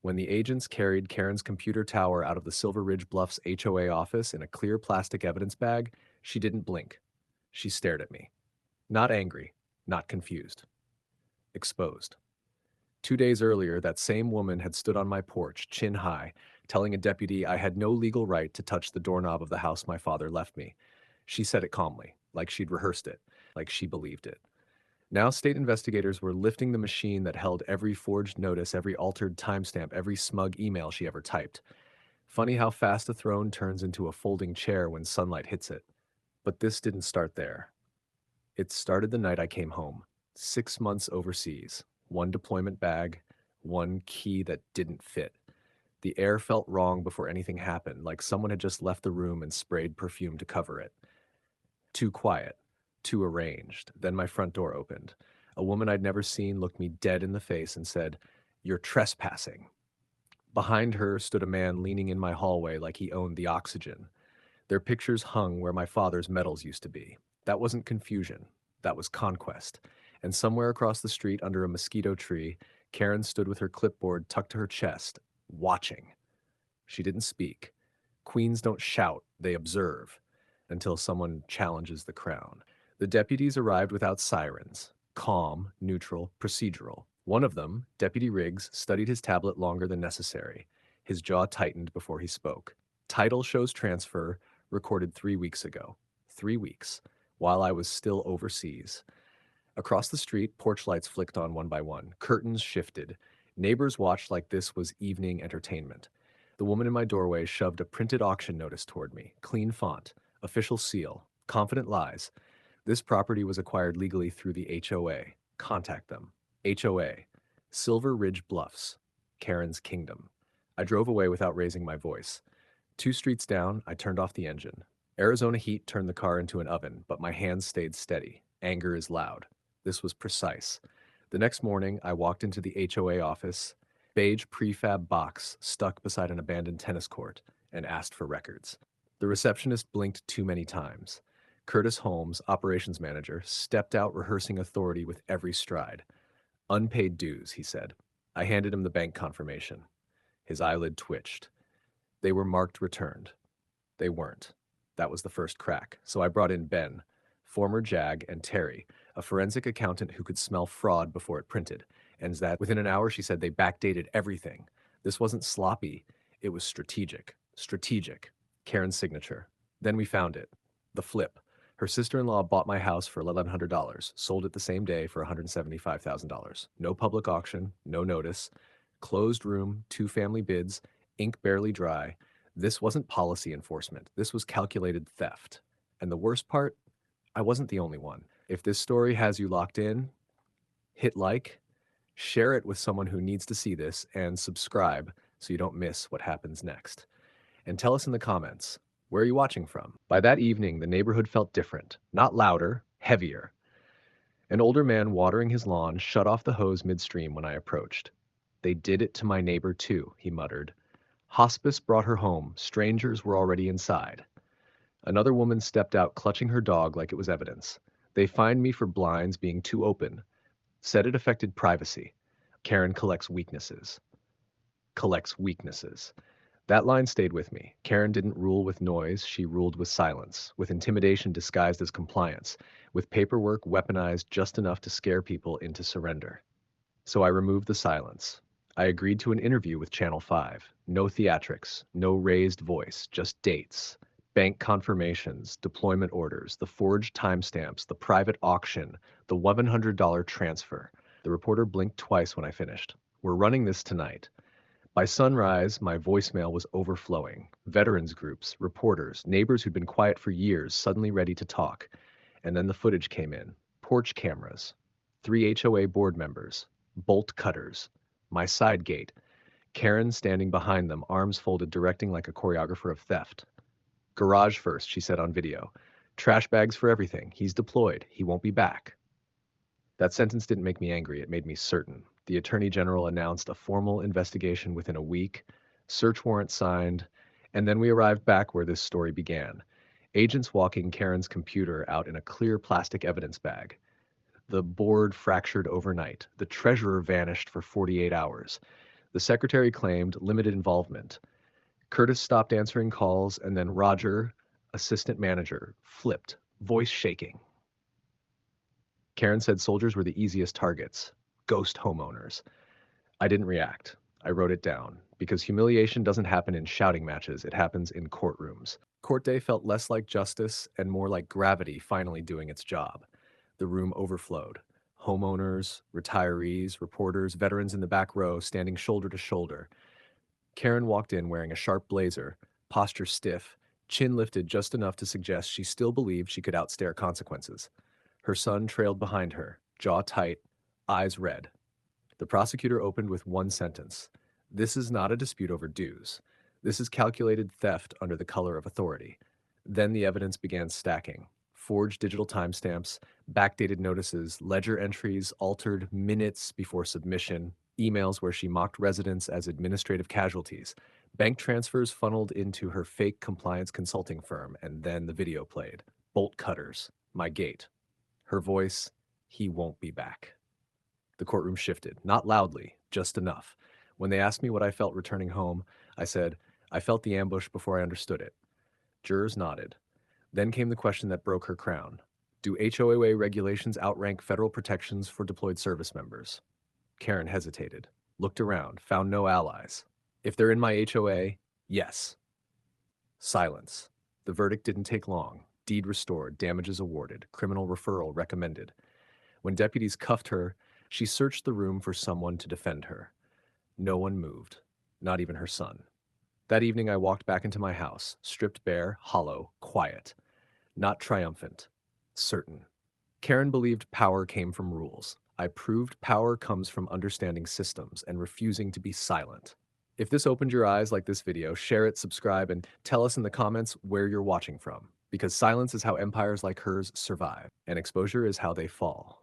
When the agents carried Karen's computer tower out of the Silver Ridge Bluffs HOA office in a clear plastic evidence bag, she didn't blink. She stared at me. Not angry, not confused. Exposed. 2 days earlier, that same woman had stood on my porch, chin high, telling a deputy I had no legal right to touch the doorknob of the house my father left me. She said it calmly, like she'd rehearsed it, like she believed it. Now, state investigators were lifting the machine that held every forged notice, every altered timestamp, every smug email she ever typed. Funny how fast a throne turns into a folding chair when sunlight hits it. But this didn't start there. It started the night I came home. 6 months overseas. One deployment bag, one key that didn't fit. The air felt wrong before anything happened, like someone had just left the room and sprayed perfume to cover it. Too quiet, too arranged. Then my front door opened. A woman I'd never seen looked me dead in the face and said, "You're trespassing." Behind her stood a man leaning in my hallway like he owned the oxygen. Their pictures hung where my father's medals used to be. That wasn't confusion. That was conquest. And somewhere across the street under a mosquito tree, Karen stood with her clipboard tucked to her chest, watching. She didn't speak. Queens don't shout, they observe until someone challenges the crown. The deputies arrived without sirens. Calm, neutral, procedural. One of them, Deputy Riggs, studied his tablet longer than necessary. His jaw tightened before he spoke. Title shows transfer, recorded 3 weeks ago. 3 weeks, while I was still overseas. Across the street, porch lights flicked on one by one. Curtains shifted. Neighbors watched like this was evening entertainment. The woman in my doorway shoved a printed auction notice toward me. Clean font. Official seal. Confident lies. This property was acquired legally through the HOA. Contact them. HOA. Silver Ridge Bluffs. Karen's Kingdom. I drove away without raising my voice. 2 streets down, I turned off the engine. Arizona heat turned the car into an oven, but my hands stayed steady. Anger is loud. This was precise. The next morning, I walked into the HOA office, beige prefab box stuck beside an abandoned tennis court, and asked for records. The receptionist blinked too many times. Curtis Holmes, operations manager, stepped out rehearsing authority with every stride. "Unpaid dues," he said. I handed him the bank confirmation. His eyelid twitched. They were marked returned. They weren't. That was the first crack. So I brought in Ben, former JAG, and Terry, a forensic accountant who could smell fraud before it printed, and that within an hour she said they backdated everything. This wasn't sloppy, it was strategic. Strategic. Karen's signature. Then we found it. The flip. Her sister-in-law bought my house for $1,100, sold it the same day for $175,000. No public auction, no notice. Closed room, 2 family bids, ink barely dry. This wasn't policy enforcement. This was calculated theft. And the worst part? I wasn't the only one. If this story has you locked in, hit like, share it with someone who needs to see this, and subscribe so you don't miss what happens next. And tell us in the comments, where are you watching from? By that evening, the neighborhood felt different. Not louder, heavier. An older man watering his lawn shut off the hose midstream when I approached. "They did it to my neighbor too," he muttered. "Hospice brought her home. Strangers were already inside." Another woman stepped out clutching her dog like it was evidence. "They fined me for blinds being too open. Said it affected privacy. Karen collects weaknesses." Collects weaknesses. That line stayed with me. Karen didn't rule with noise, she ruled with silence, with intimidation disguised as compliance, with paperwork weaponized just enough to scare people into surrender. So I removed the silence. I agreed to an interview with Channel 5. No theatrics, no raised voice, just dates. Bank confirmations, deployment orders, the forged timestamps, the private auction, the $1,100 transfer. The reporter blinked twice when I finished. "We're running this tonight." By sunrise, my voicemail was overflowing. Veterans groups, reporters, neighbors who'd been quiet for years, suddenly ready to talk. And then the footage came in. Porch cameras. 3 HOA board members. Bolt cutters. My side gate. Karen standing behind them, arms folded, directing like a choreographer of theft. "Garage first," she said on video. "Trash bags for everything. He's deployed. He won't be back." That sentence didn't make me angry, it made me certain. The Attorney General announced a formal investigation within a week, search warrant signed, and then we arrived back where this story began. Agents walking Karen's computer out in a clear plastic evidence bag. The board fractured overnight. The treasurer vanished for 48 hours. The secretary claimed limited involvement. Curtis stopped answering calls, and then Roger, assistant manager, flipped, voice shaking. Karen said soldiers were the easiest targets, ghost homeowners. I didn't react. I wrote it down, because humiliation doesn't happen in shouting matches, it happens in courtrooms. Court day felt less like justice and more like gravity finally doing its job. The room overflowed. Homeowners, retirees, reporters, veterans in the back row standing shoulder to shoulder. Karen walked in wearing a sharp blazer, posture stiff, chin lifted just enough to suggest she still believed she could outstare consequences. Her son trailed behind her, jaw tight, eyes red. The prosecutor opened with one sentence. This is not a dispute over dues. This is calculated theft under the color of authority. Then the evidence began stacking. Forged digital timestamps, backdated notices, ledger entries altered minutes before submission, emails where she mocked residents as administrative casualties, bank transfers funneled into her fake compliance consulting firm, and then the video played. Bolt cutters, my gate. Her voice, he won't be back. The courtroom shifted, not loudly, just enough. When they asked me what I felt returning home, I said, I felt the ambush before I understood it. Jurors nodded. Then came the question that broke her crown. Do HOA regulations outrank federal protections for deployed service members? Karen hesitated, looked around, found no allies. If they're in my HOA, yes. Silence. The verdict didn't take long. Deed restored, damages awarded, criminal referral recommended. When deputies cuffed her, she searched the room for someone to defend her. No one moved, not even her son. That evening, I walked back into my house, stripped bare, hollow, quiet. Not triumphant, certain. Karen believed power came from rules. I proved power comes from understanding systems and refusing to be silent. If this opened your eyes like this video, share it, subscribe, and tell us in the comments where you're watching from. Because silence is how empires like hers survive, and exposure is how they fall.